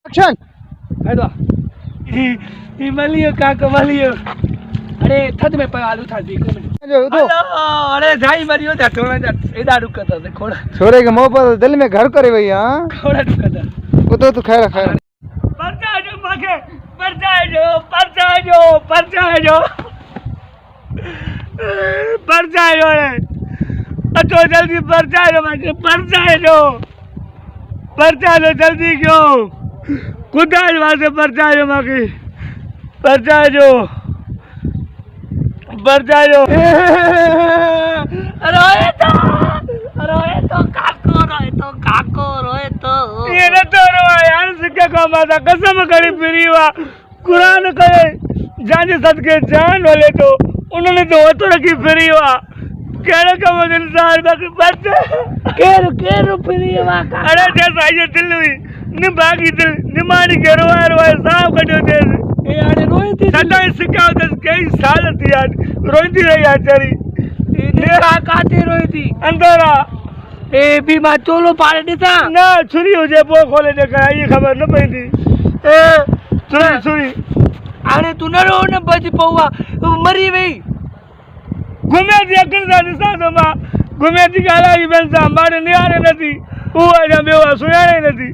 action hello मलियो काको मलियो अरे थद में पर आलू था देखो जो तो अरे जाई मरियो जा थोड़ा जा एदा रुका था खोड़ा छोरे के मुंह पर दिल में घर करे भैया खोड़ा रुका था वो तो खैर खैर परचा जो माके परचा जो रे अतो जल्दी परचा जो माके परचा जो जल्दी क्यों कुदाल वासे परचा जो माके परचा जो रोए तो ये न तो रोए यार सिक्का को माता कसम करी फिरी वा कुरान करे जाने सदके जान वाले तो उन्होंने तो वो तो रखी फिरी वा केरे का वो इंसान बाकी बच्चे केरो फिरी वा अरे जैसा ये दिल हुई नि बाकी दिल निमारी के रोए साफ कटो दे ए अरे रोई थी सदा सिक्का दस कई साल थी यार रोई थी रही आचारी नेरा काते रोई थी अंदरा ए भी मा चोलो पाड़े देता ना छुरी हो जाए वो खोले देखा ये खबर न पई थी ए छुरी अरे तू न रो न बच पौवा मरी वई घुमे थी अकल सा दिसा तो मा घुमे थी गाला ही बेलसा मारे नियारे नथी वो आजा बेवा सुनाने नथी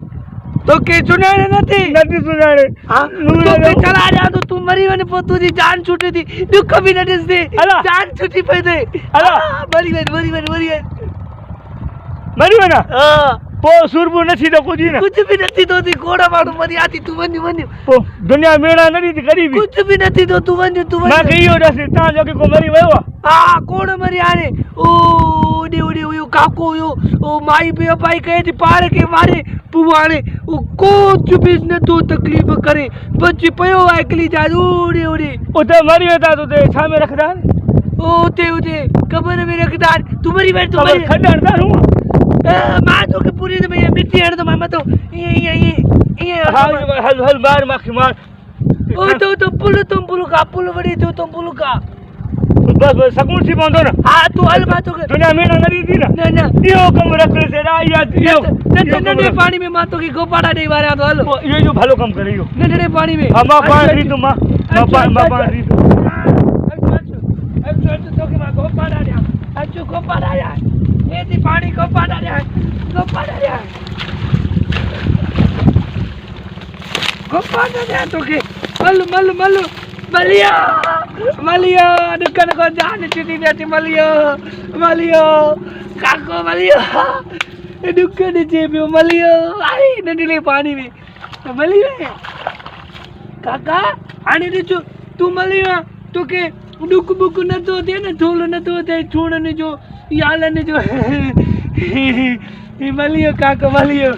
तो के सुनाने नथी सुनाने हां तो चला जा तो तू मरी वने पो तुझी जान छूटी थी दुख भी न दिस दे जान छूटी पे दे अला मरी वना हां पो सुरबु नथी तो कुछ भी नथी तो थी घोड़ा मारो मरी आती तू वनी पो दुनिया मेड़ा नथी थी गरीबी कुछ भी नथी तो तू वनी मैं गयो दसे ता जो को मरी वयो हां कोण मरी आने ओ उड़ी काको यो ओ माई पे पाई कहे थी पार के मारे पुवाने ओ कुछ भी न तो तकलीफ करे बच्ची पयो एकली जा उड़ी उते मरी वेता तो ते छा में रखदा ओ उते कबर में रखदा तू मरी बैठ तू मरी खडणदा हूं मां तो के पूरी में मिट्टी हड़ तो मामा तो ये हल मार माखी मार ओ तो पुल का बड़ी तो तुम पुल का बस सकून सी बंदो ना हां तू हल बात के दुनिया में ना थी ना यो कम रख से रा यो नंढे पानी में मां तो की गोपाड़ा नहीं मारे तो हल यो जो भलो काम करे यो नंढे पानी में मां पानी री तो मां री तो अच्छा तो के मां गोपाड़ा रे अच्छो गोपाड़ा रे ये थी पानी गोपाड़ा रे तो के मल मलियो दुकान को जान छुट्टी देती मलियो काको मलियो दुकान जेबी मलियो आई नंढले पानी में मलियो काका आने दे तू मलियो तो के दुख बुक न तो दे न झोल न तो दे छोड़ ने जो याल ने जो मलियो काको मलियो